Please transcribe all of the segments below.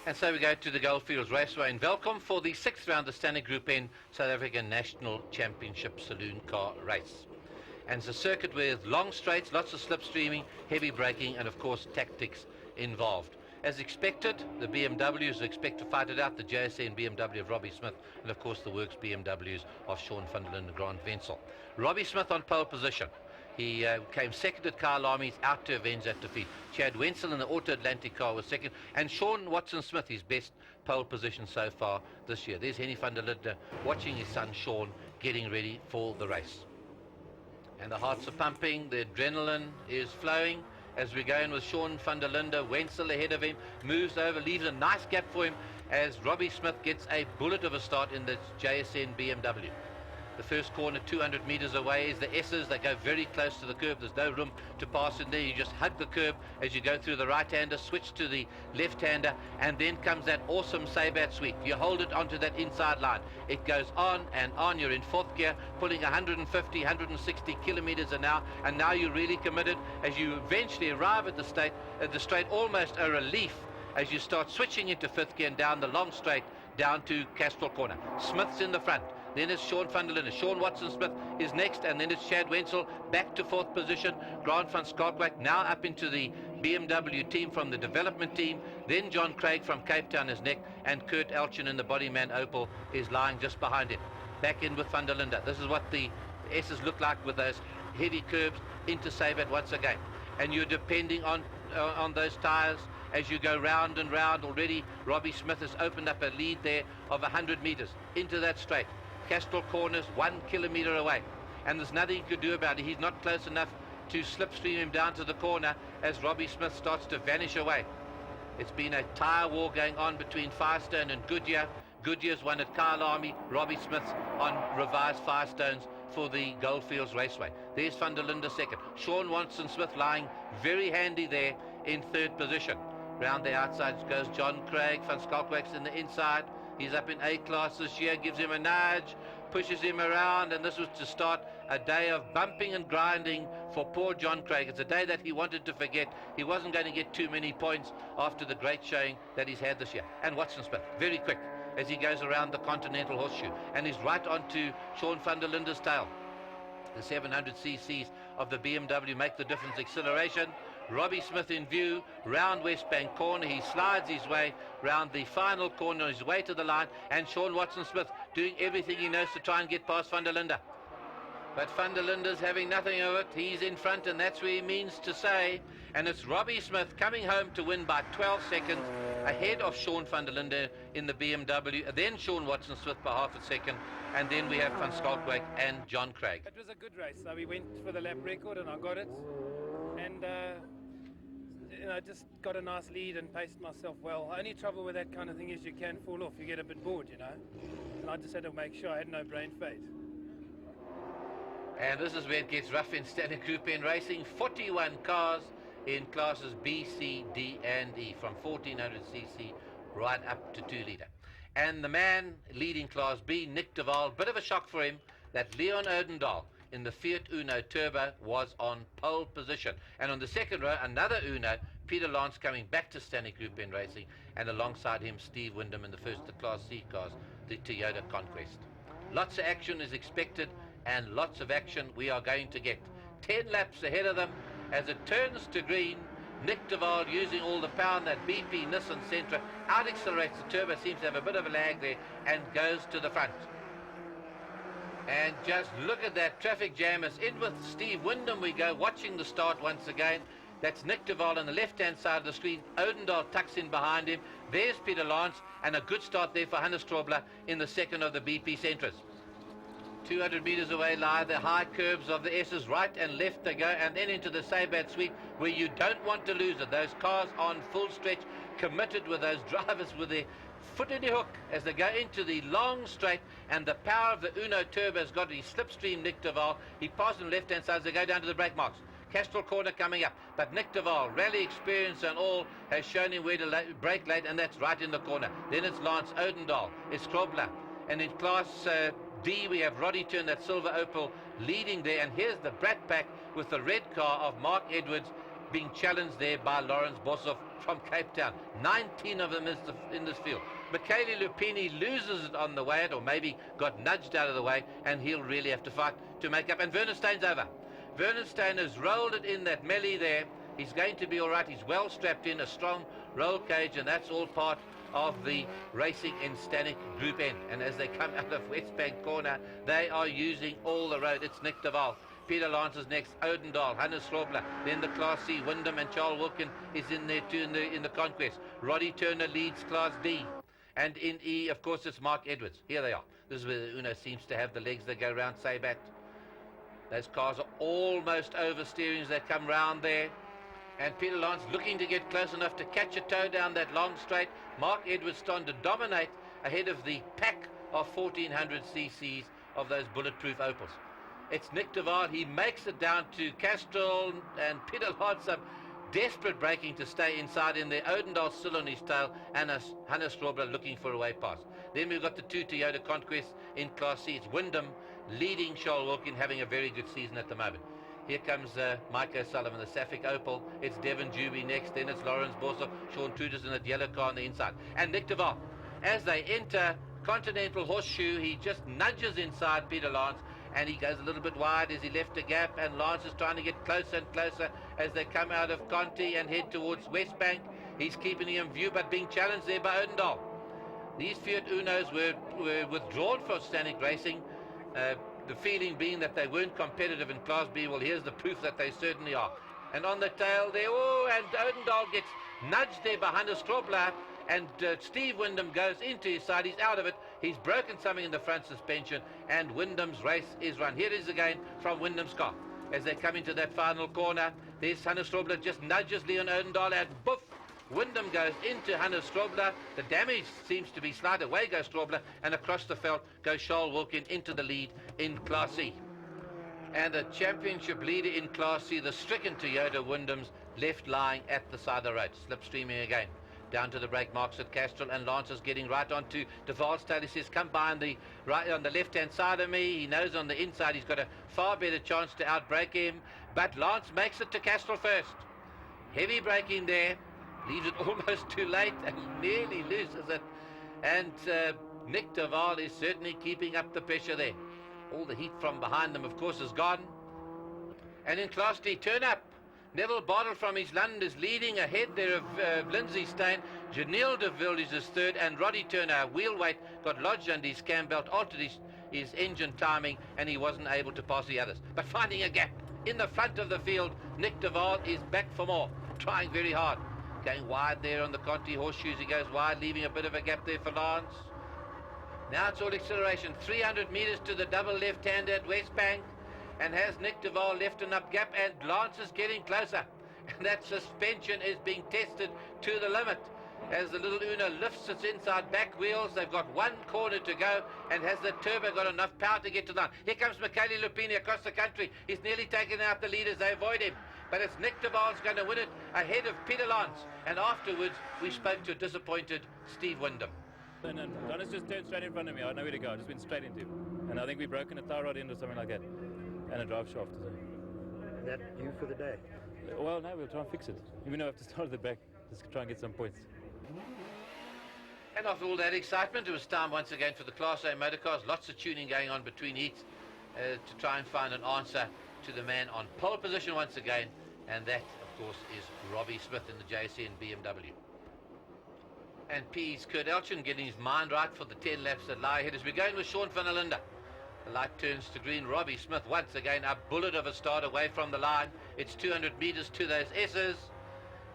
And so we go to the Goldfields Raceway in Welkom for the 6th round of Standing Group N South African National Championship Saloon Car Race. And it's a circuit with long straights, lots of slipstreaming, heavy braking, and of course tactics involved. As expected, the BMWs expect to fight it out, the JSN BMW of Robbie Smith, and of course the Works BMWs of Shawn van der Linde and Grant Wenzel. Robbie Smith on pole position. He came second at Kyle Army's, out to avenge that defeat. Chad Wenzel in the Auto Atlantic car was second, and Shawn Watson-Smith, his best pole position so far this year. There's Henny van der Linde watching his son Shawn getting ready for the race. And the hearts are pumping, the adrenaline is flowing as we go in with Shawn van der Linde. Wenzel ahead of him, moves over, leaves a nice gap for him as Robbie Smith gets a bullet of a start in the JSN BMW. The first corner 200 meters away is the S's. They go very close to the curb. There's no room to pass in there. You just hug the curb as you go through the right-hander, switch to the left-hander, and then comes that awesome Sabat sweep. You hold it onto that inside line. It goes on and on. You're in fourth gear, pulling 150, 160 kilometers an hour, and now you're really committed as you eventually arrive at the straight, almost a relief as you start switching into fifth gear and down the long straight down to Castrol Corner. Smith's in the front. Then it's Shawn van der Linde. Shawn Watson-Smith is next, and then it's Chad Wenzel back to fourth position. Grant van Schalkwyk now up into the BMW team from the development team. Then John Craig from Cape Town is next, and Kurt Elchin in the bodyman Opel is lying just behind him. Back in with van der Linde. This is what the S's look like with those heavy curbs into Sabat once again. And you're depending on those tyres as you go round and round. Already Robbie Smith has opened up a lead there of 100 meters into that straight. Castrol Corner's 1 kilometer away, and there's nothing he could do about it. He's not close enough to slipstream him down to the corner as Robbie Smith starts to vanish away. It's been a tyre war going on between Firestone and Goodyear. Goodyear's won at Kyle Army, Robbie Smith's on revised Firestones for the Goldfields Raceway. There's van der Linde second. Shawn Watson-Smith lying very handy there in third position. Round the outside goes John Craig. Van Schalkwyk's in the inside. He's up in A class this year, gives him a nudge, pushes him around, and this was to start a day of bumping and grinding for poor John Craig. It's a day that he wanted to forget. He wasn't going to get too many points after the great showing that he's had this year. And Watson-Smith, very quick as he goes around the Continental Horseshoe, and he's right onto Shawn van der Linde's tail. The 700 cc's of the BMW make the difference. Acceleration. Robbie Smith in view, round West Bank corner. He slides his way round the final corner, his way to the line, and Shawn Watson-Smith doing everything he knows to try and get past van der Linde. But van der Linde's having nothing of it. He's in front, and that's where he means to say. And it's Robbie Smith coming home to win by 12 seconds ahead of Shawn van der Linde in the BMW. Then Shawn Watson-Smith by half a second, and then we have Van Schalkwyk and John Craig. It was a good race. So we went for the lap record, and I got it. And just got a nice lead and paced myself well. Only trouble with that kind of thing is you can fall off. You get a bit bored, And I just had to make sure I had no brain fade. And this is where it gets rough in Standing Group N racing. 41 cars in classes B, C, D, and E, from 1400 cc right up to 2 litre. And the man leading class B, Nick de Waal, bit of a shock for him that Leon Odendahl in the Fiat Uno Turbo was on pole position. And on the second row, another Uno, Peter Lanz, coming back to Standing Group N racing, and alongside him, Steve Wyndham in the first of Class C cars, the Toyota Conquest. Lots of action is expected, and lots of action we are going to get. 10 laps ahead of them as it turns to green. Nick de Waal using all the power in that BP Nissan Sentra, out accelerates the turbo, seems to have a bit of a lag there, and goes to the front. And just look at that traffic jam. It's in with Steve Wyndham we go, watching the start once again. That's Nick de Waal on the left-hand side of the screen. Odendahl tucks in behind him. There's Peter Lanz, and a good start there for Hannes Strobler in the second of the BP Sentras. 200 meters away lie the high curves of the S's. Right and left they go, and then into the Sabat sweep where you don't want to lose it. Those cars on full stretch, committed with those drivers with their foot in the hook as they go into the long straight, and the power of the Uno Turbo has got his slipstream Nick de Waal. He passes on the left-hand side as they go down to the brake marks. Castrol Corner coming up, but Nick de Waal, rally experience and all, has shown him where to brake late, and that's right in the corner. Then it's Lance Odendahl, it's Strobler, and in Class D we have Roddy Turn, that silver Opel, leading there, and here's the Brat Pack with the red car of Mark Edwards being challenged there by Lawrence Boshoff from Cape Town. 19 of them in this field. Michele Lupini loses it on the way, or maybe got nudged out of the way, and he'll really have to fight to make up. And Vernon Stein's over. Vernon Stein has rolled it in that melee there. He's going to be all right. He's well strapped in, a strong roll cage, and that's all part of the racing in Stanek Group N. And as they come out of West Bank Corner, they are using all the road. It's Nick de Waal. Peter Lanz is next, Odendahl, Hannes Robler, then the Class C, Wyndham and Charles Wilkin is in there too in the Conquest. Roddy Turner leads Class D. And in E, of course, it's Mark Edwards. Here they are. This is where the Uno seems to have the legs that go round Sabat. Those cars are almost oversteering as they come round there. And Peter Lanz looking to get close enough to catch a toe down that long straight. Mark Edwards starting to dominate ahead of the pack of 1400 cc's of those bulletproof Opels. It's Nick de Waal. He makes it down to Castrol, and Peter Lanz up, desperate braking to stay inside in there. Odendahl still on his tail, and Hannes Robler looking for a way past. Then we've got the two Toyota Conquests in Class C. It's Wyndham leading Charles Wilkin, having a very good season at the moment. Here comes Mike O'Sullivan, the Safik Opel. It's Devon Juby next, then it's Lawrence Boshoff, Sean Truders in that yellow car on the inside. And Nick de Waal, as they enter Continental Horseshoe, he just nudges inside Peter Lanz, and he goes a little bit wide as he left a gap, and Lanz is trying to get closer and closer as they come out of Conti and head towards West Bank. He's keeping him in view, but being challenged there by Odendahl. These Fiat Unos were withdrawn from Stanek Racing, the feeling being that they weren't competitive in Class B. Well, here's the proof that they certainly are. And on the tail there, and Odendahl gets nudged there behind a Strobler, and Steve Wyndham goes into his side. He's out of it. He's broken something in the front suspension, and Wyndham's race is run. Here it is again from Wyndham's car. As they come into that final corner, there's Hannes Strobler, just nudges Leon Odendahl, and boof! Wyndham goes into Hannes Strobler. The damage seems to be slight. Away goes Strobler, and across the veld goes Charles Wilkin into the lead in Class C. And the championship leader in Class C, the stricken Toyota Wyndham's, left lying at the side of the road. Slipstreaming again. Down to the brake marks at Castrol, and Lance is getting right onto de Waal's tail. He says, come by on the left-hand side of me. He knows on the inside he's got a far better chance to outbrake him, but Lance makes it to Castrol first. Heavy braking there, leaves it almost too late and nearly loses it. And Nick de Waal is certainly keeping up the pressure there. All the heat from behind them, of course, is gone. And in Class D, turn up. Neville Bartle from East London is leading ahead there of Lindsay Stein. Janelle de Ville is his third, and Roddy Turner, wheel weight, got lodged under his cam belt, altered his engine timing, and he wasn't able to pass the others. But finding a gap in the front of the field, Nick de Waal is back for more, trying very hard. Going wide there on the Conti Horseshoes, he goes wide, leaving a bit of a gap there for Lance. Now it's all acceleration, 300 meters to the double left-hander at West Bank. And has Nick de Waal left enough gap, and Lance is getting closer. And that suspension is being tested to the limit. As the little Uno lifts its inside back wheels, they've got one corner to go, and has the turbo got enough power to get to the line? Here comes Michele Lupini across the country. He's nearly taken out the leaders. They avoid him. But it's Nick de Waal's going to win it ahead of Peter Lanz. And afterwards, we spoke to a disappointed Steve Wyndham. No, Donna's just turned straight in front of me. I had nowhere to go. I just went straight into him. And I think we've broken a tie rod end or something like that. And a drive shaft. Is that you for the day? Well, no, we'll try and fix it. Even though I have to start at the back, just try and get some points. And after all that excitement, it was time once again for the Class A motorcars. Lots of tuning going on between heats to try and find an answer to the man on pole position once again. And that, of course, is Robbie Smith in the JC and BMW. And P's Kurt Elchin getting his mind right for the 10 laps that lie ahead as we're going with Sean van der Linde. The light turns to green. Robbie Smith once again a bullet of a start away from the line. It's 200 meters to those S's.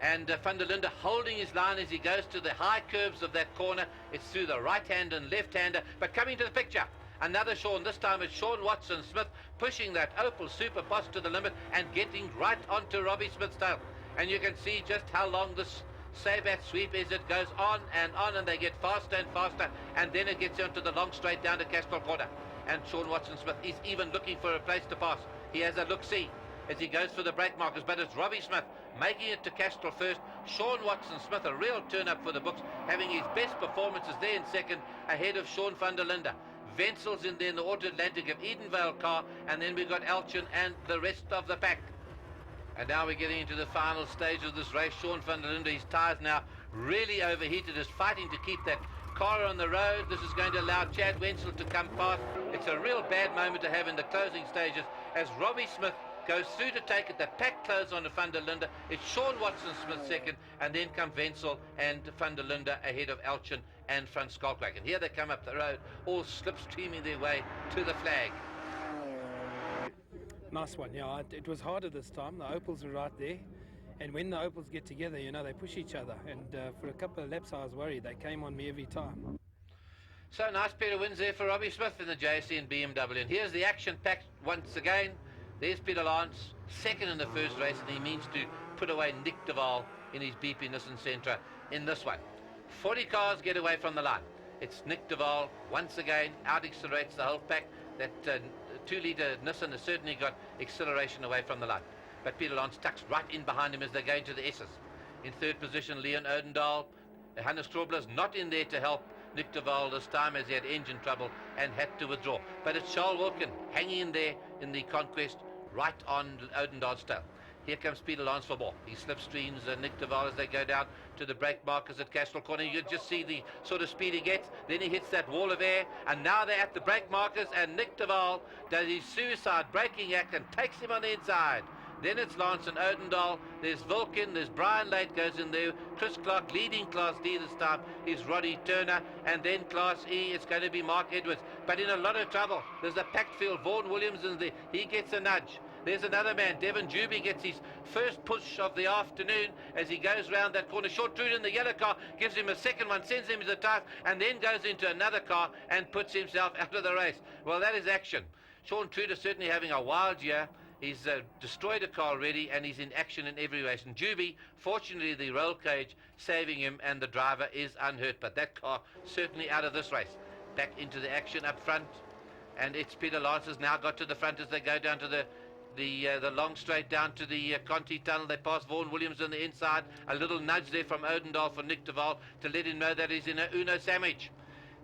And van der Linde holding his line as he goes to the high curves of that corner. It's through the right-hander and left-hander. But coming to the picture, another Shawn. This time it's Shawn Watson-Smith pushing that Opel Super Boss to the limit and getting right onto Robbie Smith's tail. And you can see just how long this Sabat sweep is. It goes on, and they get faster and faster. And then it gets onto the long straight down to Castrol Corner. And Shawn Watson-Smith is even looking for a place to pass. He has a look-see as he goes for the brake markers, but it's Robbie Smith making it to Castrol first. Shawn Watson-Smith, a real turn-up for the books, having his best performances there in second, ahead of Sean van der Linde. Wenzel's in there in the Auto Atlantic of Edenvale car, and then we've got Elchin and the rest of the pack. And now we're getting into the final stage of this race. Shawn van der Linde, his tyres now really overheated, is fighting to keep that car on the road. This is going to allow Chad Wenzel to come past. It's a real bad moment to have in the closing stages as Robbie Smith goes through to take it. The pack close on the van der Linde. It's Shawn Watson-Smith second, and then come Wenzel and van der Linde ahead of Elchin and Van Schalkwijk. And here they come up the road, all slipstreaming their way to the flag. Nice one, yeah. It was harder this time. The Opels were right there. And when the Opels get together, you know, they push each other. And for a couple of laps, I was worried. They came on me every time. So nice pair of wins there for Robbie Smith in the JSC and BMW. And here's the action packed once again. There's Peter Lanz, second in the first race, and he means to put away Nick de Waal in his B Nissans Sentra in this one. 40 cars get away from the line. It's Nick de Waal once again out accelerates the whole pack. That 2-litre Nissan has certainly got acceleration away from the line. But Peter Lanz tucks right in behind him as they go into the S's. In third position, Leon Odendaal. Hannes Strobler's not in there to help Nick de Waal this time as he had engine trouble and had to withdraw. But it's Charles Wilkin hanging in there in the conquest right on Odendaal's tail. Here comes Peter Lanz for more. He slipstreams Nick de Waal as they go down to the brake markers at Castro Corner. You just see the sort of speed he gets. Then he hits that wall of air. And now they're at the brake markers. And Nick de Waal does his suicide braking act and takes him on the inside. Then it's Lance and Odendaal. There's Vulcan. There's Brian Late goes in there. Chris Clark leading Class D this time is Roddy Turner. And then Class E, it's going to be Mark Edwards. But in a lot of trouble. There's a packed field. Vaughan Williams in there. He gets a nudge. There's another man, Devon Juby, gets his first push of the afternoon as he goes round that corner. Short Trude in the yellow car gives him a second one, sends him to the tires, and then goes into another car and puts himself out of the race. Well, that is action. Shawn Trude is certainly having a wild year. He's destroyed a car already, and he's in action in every race. And Juby, fortunately, the roll cage saving him, and the driver is unhurt. But that car certainly out of this race. Back into the action up front, and it's Peter Lanz has now got to the front as they go down to the long straight down to the Conti tunnel. They pass Vaughan Williams on the inside. A little nudge there from Odendaal for Nick de Waal to let him know that he's in a Uno sandwich.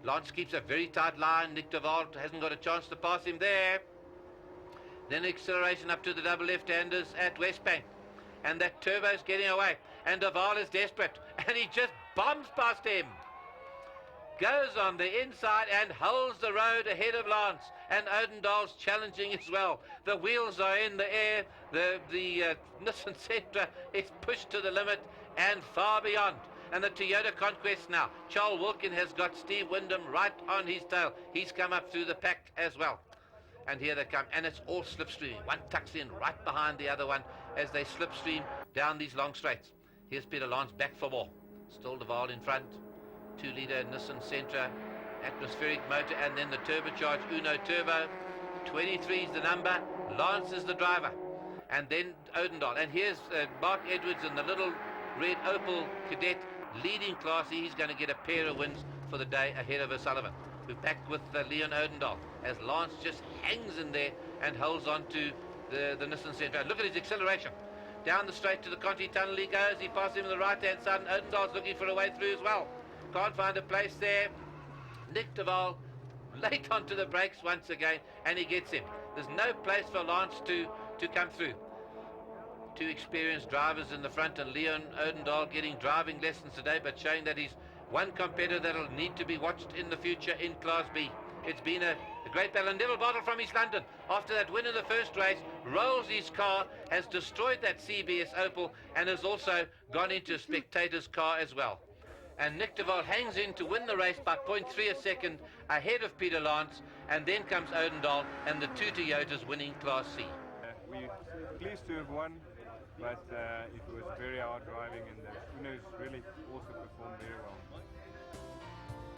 Lance keeps a very tight line. Nick de Waal hasn't got a chance to pass him there. Then acceleration up to the double left-handers at Westbank. And that turbo's getting away. And de Waal is desperate. And he just bombs past him. Goes on the inside and holds the road ahead of Lance. And Odendaal's challenging as well. The wheels are in the air. The Nissan Sentra is pushed to the limit and far beyond. And the Toyota Conquest now. Charles Wilkin has got Steve Windham right on his tail. He's come up through the pack as well. And here they come. And it's all slipstreaming. One tucks in right behind the other one as they slipstream down these long straights. Here's Peter Lanz back for more. Still de Waal in front. 2-litre Nissan Sentra, atmospheric motor, and then the turbocharged Uno Turbo. 23 is the number, Lance is the driver, and then Odendaal. And here's Mark Edwards in the little red Opel Cadet leading Class E. He's going to get a pair of wins for the day ahead of O'Sullivan. We're back with Leon Odendaal as Lance just hangs in there and holds on to the Nissan Sentra. Look at his acceleration. Down the straight to the Conti tunnel he goes. He passes him on the right-hand side, and Odendaal's looking for a way through as well. Can't find a place there. Nick de Waal late onto the brakes once again, and he gets him. There's no place for Lance to come through. Two experienced drivers in the front, and Leon Odendaal getting driving lessons today, but showing that he's one competitor that'll need to be watched in the future in Class B. It's been a great battle. And Neville Bottle from East London, after that win in the first race, rolls his car, has destroyed that CBS Opel, and has also gone into a spectator's car as well. And Nick de Waal hangs in to win the race by 0.3 a second ahead of Peter Lanz, and then comes Odendaal and the two Toyotas winning Class C. We're pleased to have won, but it was very hard driving, and the Unos really also performed very well.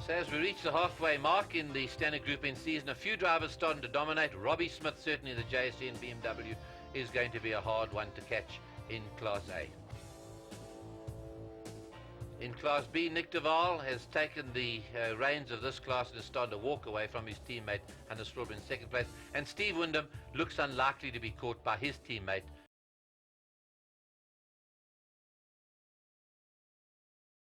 So as we reach the halfway mark in the standard group in season, a few drivers starting to dominate. Robbie Smith, certainly the JSC and BMW, is going to be a hard one to catch in Class A. In Class B, Nick de Waal has taken the reins of this class and has started to walk away from his teammate Hannes Strobler in second place. And Steve Windham looks unlikely to be caught by his teammate